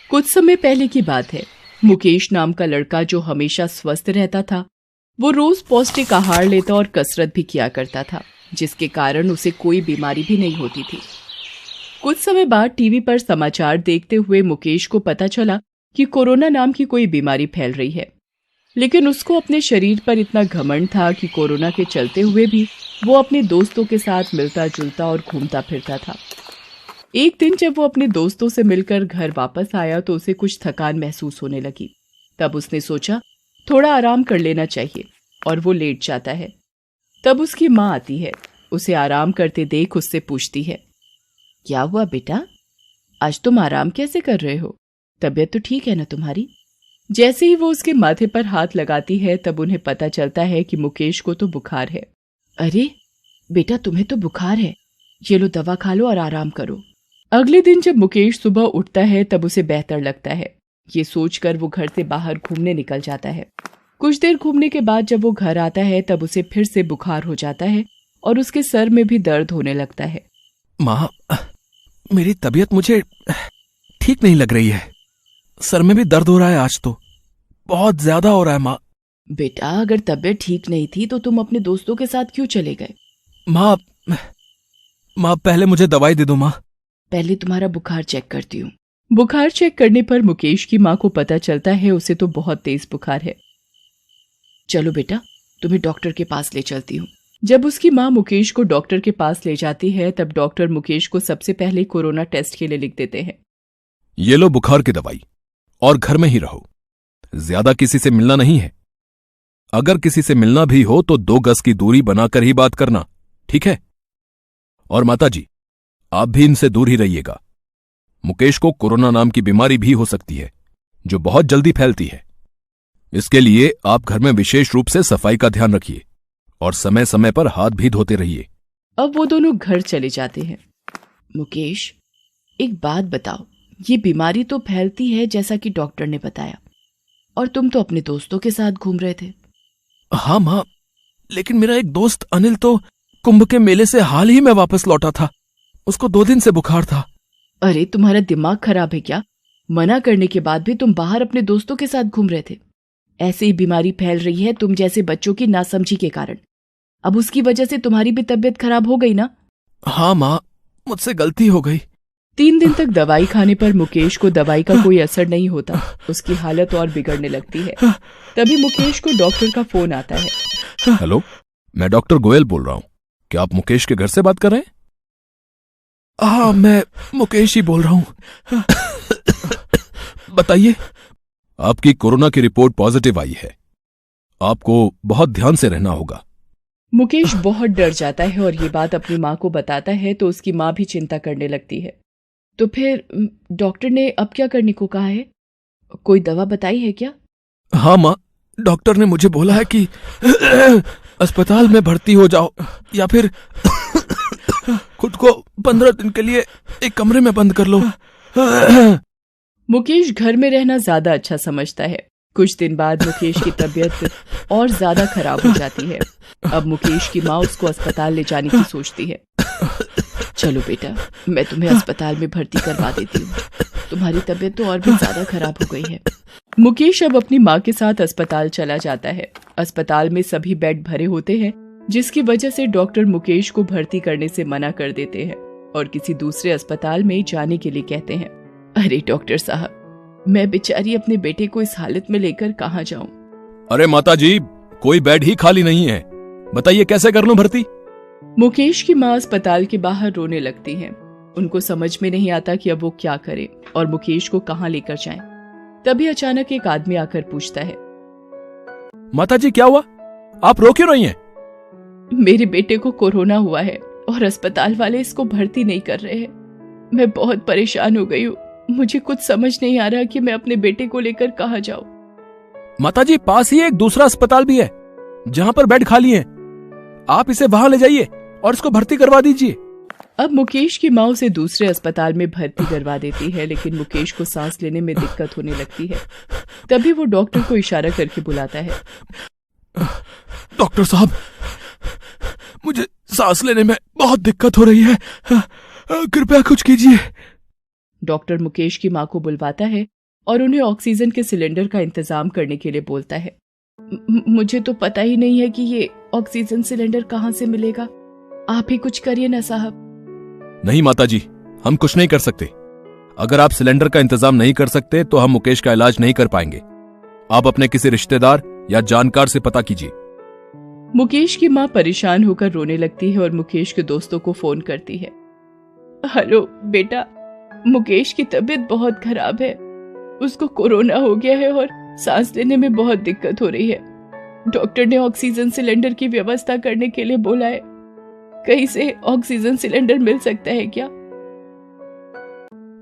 कुछ समय पहले की बात है। मुकेश नाम का लड़का जो हमेशा स्वस्थ रहता था, वो रोज पौष्टिक आहार लेता और कसरत भी किया करता था, जिसके कारण उसे कोई बीमारी भी नहीं होती थी। कुछ समय बाद टीवी पर समाचार देखते हुए मुकेश को पता चला कि कोरोना नाम की कोई बीमारी फैल रही है। लेकिन उसको अपने शरीर पर इतना घमंड था कि कोरोना के चलते हुए भी वो अपने दोस्तों के साथ मिलता जुलता और घूमता फिरता था। एक दिन जब वो अपने दोस्तों से मिलकर घर वापस आया तो उसे कुछ थकान महसूस होने लगी। तब उसने सोचा थोड़ा आराम कर लेना चाहिए और वो लेट जाता है। तब उसकी माँ आती है, उसे आराम करते देख उससे पूछती है, क्या हुआ बेटा, आज तुम आराम कैसे कर रहे हो? तबीयत तो ठीक है ना तुम्हारी? जैसे ही वो उसके माथे पर हाथ लगाती है तब उन्हें पता चलता है कि मुकेश को तो बुखार है। अरे बेटा, तुम्हें तो बुखार है, ये लो दवा खा लो और आराम करो। अगले दिन जब मुकेश सुबह उठता है तब उसे बेहतर लगता है। ये सोचकर वो घर से बाहर घूमने निकल जाता है। कुछ देर घूमने के बाद जब वो घर आता है तब उसे फिर से बुखार हो जाता है और उसके सर में भी दर्द होने लगता है। माँ, मेरी तबीयत मुझे ठीक नहीं लग रही है। सर में भी दर्द हो रहा है, आज तो बहुत ज्यादा हो रहा है। माँ बेटा, अगर तबीयत ठीक नहीं थी तो तुम अपने दोस्तों के साथ क्यों चले गए? माँ पहले मुझे दवाई दे दो। माँ पहले तुम्हारा बुखार चेक करती हूँ। बुखार चेक करने पर मुकेश की माँ को पता चलता है उसे तो बहुत तेज बुखार है। चलो बेटा, तुम्हें डॉक्टर के पास ले चलती हूँ। जब उसकी माँ मुकेश को डॉक्टर के पास ले जाती है तब डॉक्टर मुकेश को सबसे पहले कोरोना टेस्ट के लिए लिख देते हैं। ये लो बुखार की दवाई और घर में ही रहो, ज्यादा किसी से मिलना नहीं है। अगर किसी से मिलना भी हो तो 2 गज की दूरी बनाकर ही बात करना, ठीक है? और माताजी, आप भी इनसे दूर ही रहिएगा। मुकेश को कोरोना नाम की बीमारी भी हो सकती है जो बहुत जल्दी फैलती है। इसके लिए आप घर में विशेष रूप से सफाई का ध्यान रखिए और समय समय पर हाथ भी धोते रहिए। अब वो दोनों घर चले जाते हैं। मुकेश, एक बात बताओ, ये बीमारी तो फैलती है जैसा कि डॉक्टर ने बताया, और तुम तो अपने दोस्तों के साथ घूम रहे थे। हाँ माँ, लेकिन मेरा एक दोस्त अनिल तो कुंभ के मेले से हाल ही में वापस लौटा था। उसको 2 दिन से बुखार था। अरे तुम्हारा दिमाग खराब है क्या? मना करने के बाद भी तुम बाहर अपने दोस्तों के साथ घूम रहे थे। ऐसे ही बीमारी फैल रही है तुम जैसे बच्चों की नासमझी के कारण। अब उसकी वजह से तुम्हारी भी तबीयत खराब हो गई ना? हाँ माँ, मुझसे गलती हो गई। 3 दिन तक दवाई खाने पर मुकेश को दवाई का कोई असर नहीं होता। उसकी हालत और बिगड़ने लगती है। तभी मुकेश को डॉक्टर का फोन आता है। हेलो, मैं डॉक्टर गोयल बोल रहा हूँ। क्या आप मुकेश के घर से बात कर रहे हैं? हाँ, मैं मुकेश ही बोल रहा हूँ। बताइए। आपकी कोरोना की रिपोर्ट पॉजिटिव आई है। आपको बहुत ध्यान से रहना होगा। मुकेश बहुत डर जाता है और ये बात अपनी माँ को बताता है तो उसकी माँ भी चिंता करने लगती है। तो फिर डॉक्टर ने अब क्या करने को कहा है? कोई दवा बताई है क्या? हाँ माँ, डॉक्टर ने मुझे बोला है कि अस्पताल में भर्ती हो जाओ या फिर खुद को 15 दिन के लिए एक कमरे में बंद कर लो। मुकेश घर में रहना ज्यादा अच्छा समझता है। कुछ दिन बाद मुकेश की तबीयत और ज्यादा खराब हो जाती है। अब मुकेश की माँ उसको अस्पताल ले जाने की सोचती है। चलो बेटा, मैं तुम्हें अस्पताल में भर्ती करवा देती हूँ। तुम्हारी तबीयत तो और भी ज्यादा खराब हो गई है। मुकेश अब अपनी माँ के साथ अस्पताल चला जाता है। अस्पताल में सभी बेड भरे होते हैं, जिसकी वजह से डॉक्टर मुकेश को भर्ती करने से मना कर देते हैं और किसी दूसरे अस्पताल में जाने के लिए कहते हैं। अरे डॉक्टर साहब, मैं बेचारी अपने बेटे को इस हालत में लेकर कहाँ जाऊं? अरे माताजी, कोई बेड ही खाली नहीं है, बताइए कैसे कर लूं भर्ती? मुकेश की माँ अस्पताल के बाहर रोने लगती हैं। उनको समझ में नहीं आता कि अब वो क्या करे और मुकेश को कहाँ लेकर जाएं। तभी अचानक एक आदमी आकर पूछता है, माताजी क्या हुआ? आप रो क्यों रही हैं? मेरे बेटे को कोरोना हुआ है और अस्पताल वाले इसको भर्ती नहीं कर रहे हैं। मैं बहुत परेशान हो गई हूँ। मुझे कुछ समझ नहीं आ रहा कि मैं अपने बेटे को लेकर कहाँ जाऊं। माताजी, पास ही एक दूसरा अस्पताल भी है जहां पर बेड खाली हैं। आप इसे वहां ले जाइए और इसको भर्ती करवा दीजिए। अब मुकेश की माँ उसे दूसरे अस्पताल में भर्ती करवा देती है, लेकिन मुकेश को सांस लेने में दिक्कत होने लगती है। तभी वो डॉक्टर को इशारा करके बुलाता है। डॉक्टर साहब, मुझे सांस लेने में बहुत दिक्कत हो रही है, कृपया कुछ कीजिए। डॉक्टर मुकेश की माँ को बुलवाता है और उन्हें ऑक्सीजन के सिलेंडर का इंतजाम करने के लिए बोलता है। मुझे तो पता ही नहीं है कि ये ऑक्सीजन सिलेंडर कहाँ से मिलेगा, आप ही कुछ करिए ना साहब। नहीं माताजी, हम कुछ नहीं कर सकते। अगर आप सिलेंडर का इंतजाम नहीं कर सकते तो हम मुकेश का इलाज नहीं कर पाएंगे। आप अपने किसी रिश्तेदार या जानकार से पता कीजिए। मुकेश की मां परेशान होकर रोने लगती है और मुकेश के दोस्तों को फोन करती है। हेलो बेटा, मुकेश की तबीयत बहुत खराब है, उसको कोरोना हो गया है और सांस लेने में बहुत दिक्कत हो रही है। डॉक्टर ने ऑक्सीजन सिलेंडर की व्यवस्था करने के लिए बोला है, कहीं से ऑक्सीजन सिलेंडर मिल सकता है क्या?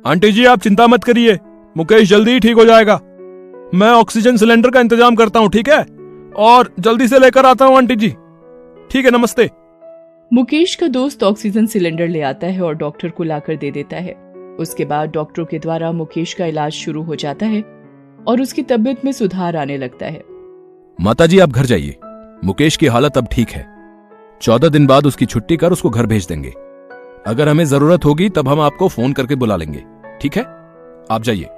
आंटी जी आप चिंता मत करिए, मुकेश जल्दी ही ठीक हो जाएगा। मैं ऑक्सीजन सिलेंडर का इंतजाम करता हूँ, ठीक है? और जल्दी से लेकर आता हूँ आंटी जी। ठीक है, नमस्ते। मुकेश का दोस्त ऑक्सीजन सिलेंडर ले आता है और डॉक्टर को लाकर दे देता है। उसके बाद डॉक्टरों के द्वारा मुकेश का इलाज शुरू हो जाता है और उसकी तबीयत में सुधार आने लगता है। माताजी आप घर जाइए, मुकेश की हालत अब ठीक है। 14 दिन बाद उसकी छुट्टी कर उसको घर भेज देंगे। अगर हमें जरूरत होगी तब हम आपको फोन करके बुला लेंगे, ठीक है? आप जाइए।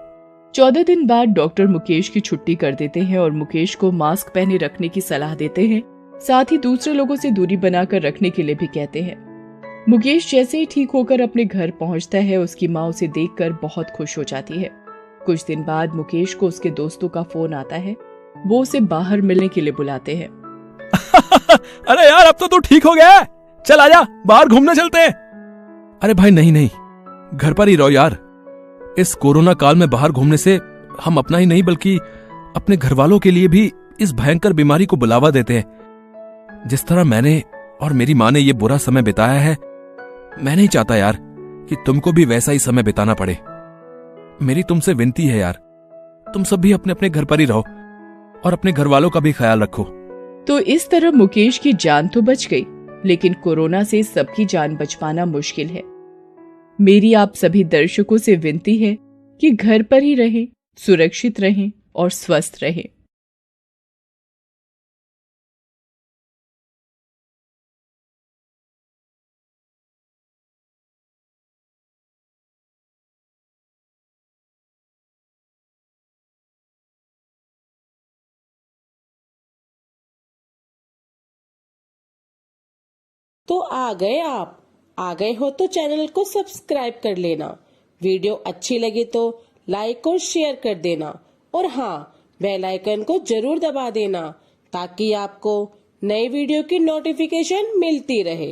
14 दिन बाद डॉक्टर मुकेश की छुट्टी कर देते हैं और मुकेश को मास्क पहने रखने की सलाह देते हैं, साथ ही दूसरे लोगों से दूरी बनाकर रखने के लिए भी कहते हैं। मुकेश जैसे ही ठीक होकर अपने घर पहुंचता है, उसकी माँ उसे देखकर बहुत खुश हो जाती है। कुछ दिन बाद मुकेश को उसके दोस्तों का फोन आता है, वो उसे बाहर मिलने के लिए बुलाते हैं। अरे यार अब तो तू ठीक हो गया है, चल आजा बाहर घूमने चलते हैं। अरे भाई नहीं नहीं, घर पर ही रहो यार। इस कोरोना काल में बाहर घूमने से हम अपना ही नहीं बल्कि अपने घर वालों के लिए भी इस भयंकर बीमारी को बुलावा देते हैं। जिस तरह मैंने और मेरी माँ ने ये बुरा समय बिताया है, मैं नहीं चाहता यार कि तुमको भी वैसा ही समय बिताना पड़े। मेरी तुमसे विनती है यार, तुम सब भी अपने अपने घर पर ही रहो और अपने घर वालों का भी ख्याल रखो। तो इस तरह मुकेश की जान तो बच गई, लेकिन कोरोना से सबकी जान बच पाना मुश्किल है। मेरी आप सभी दर्शकों से विनती है कि घर पर ही रहें, सुरक्षित रहें और स्वस्थ रहें। तो आ गए हो तो चैनल को सब्सक्राइब कर लेना। वीडियो अच्छी लगी तो लाइक और शेयर कर देना, और हाँ, बेल आइकन को जरूर दबा देना ताकि आपको नई वीडियो की नोटिफिकेशन मिलती रहे।